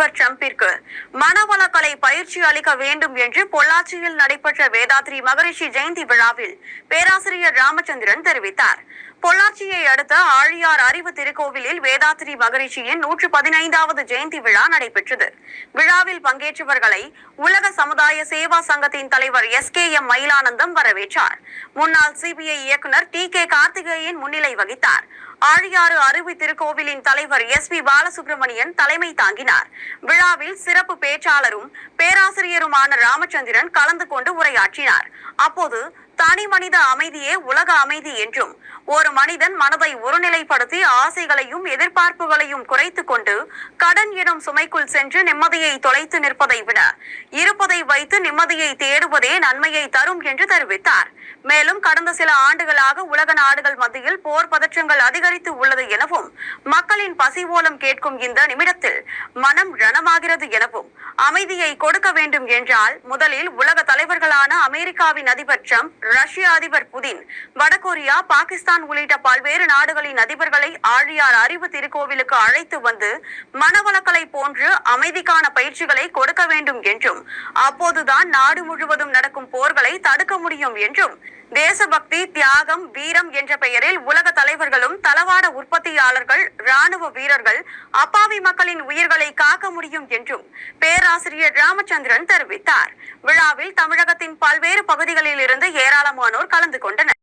அதிபர் டிரம்பிற்கு மனவளக்கலை பயிற்சி அளிக்க வேண்டும் என்று பொள்ளாச்சியில் நடைபெற்ற வேதாத்ரி மகரிஷி ஜெயந்தி விழாவில் பேராசிரியர் ராமச்சந்திரன் தெரிவித்தார். பொள்ளாச்சியை அடுத்த ஆழியார் அறிவு திருக்கோவிலில் வேதாத்ரி மகரிஷியின் 115வது ஜெயந்தி விழா நடைபெற்றது. விழாவில் பங்கேற்றவர்களை உலக சமுதாய சேவா சங்கத்தின் தலைவர் SKM மயிலானந்தம் வரவேற்றார். முன்னாள் CBI இயக்குனர் TK கார்த்திகேயன் முன்னிலை வகித்தார். ஆழியாறு அறிவு திருக்கோவிலின் தலைவர் SP பாலசுப்ரமணியன் தலைமை தாங்கினார். விழாவில் சிறப்பு பேச்சாளரும் பேராசிரியருமான ராமச்சந்திரன் கலந்து கொண்டு உரையாற்றினார். அப்போது தனி மனித அமைதியே உலக அமைதி என்றும், ஒரு மனிதன் மனதை ஒருநிலைப்படுத்தி ஆசைகளையும் எதிர்பார்ப்புகளையும் குறைத்துக் கொண்டு கடன் எனும் சுமைக்குள் சென்று நிம்மதியை தொலைத்து நிற்பதை விட இருப்பதை வைத்து நிம்மதியை தேடுவதே நன்மையை தரும் என்று தெரிவித்தார். மேலும் கடந்த சில ஆண்டுகளாக உலக நாடுகள் மத்தியில் போர் பதற்றங்கள் அதிகரித்து உள்ளது எனவும், மக்களின் பசி ஓலம் கேட்கும் இந்த நிமிடத்தில் மனம் ரணமாகிறது எனவும், அமைதியை கொடுக்க வேண்டும் என்றால் முதலில் உலக தலைவர்களான அமெரிக்காவின் அதிபர் டிரம்ப், ரஷ்ய அதிபர் புதின், வடகொரியா, பாகிஸ்தான் உள்ளிட்ட பல்வேறு நாடுகளின் அதிபர்களை ஆழியார் அறிவு திருக்கோவிலுக்கு அழைத்து வந்து மனவளக்கலை போன்று அமைதிக்கான பயிற்சிகளை கொடுக்க வேண்டும் என்றும், அப்போதுதான் நாடு முழுவதும் நடக்கும் போர்களை தடுக்க முடியும் என்றும், தேசபக்தி, தியாகம், வீரம் என்ற பெயரில் உலக தலைவர்களும் தளவாட உற்பத்தியாளர்கள், ராணுவ வீரர்கள் அப்பாவி மக்களின் உயிர்களை காக்க முடியும் என்றும் பேராசிரியர் ராமச்சந்திரன் தெரிவித்தார். விழாவில் தமிழகத்தின் பல்வேறு பகுதிகளில் இருந்து ஏராளமானோர் கலந்து கொண்டனர்.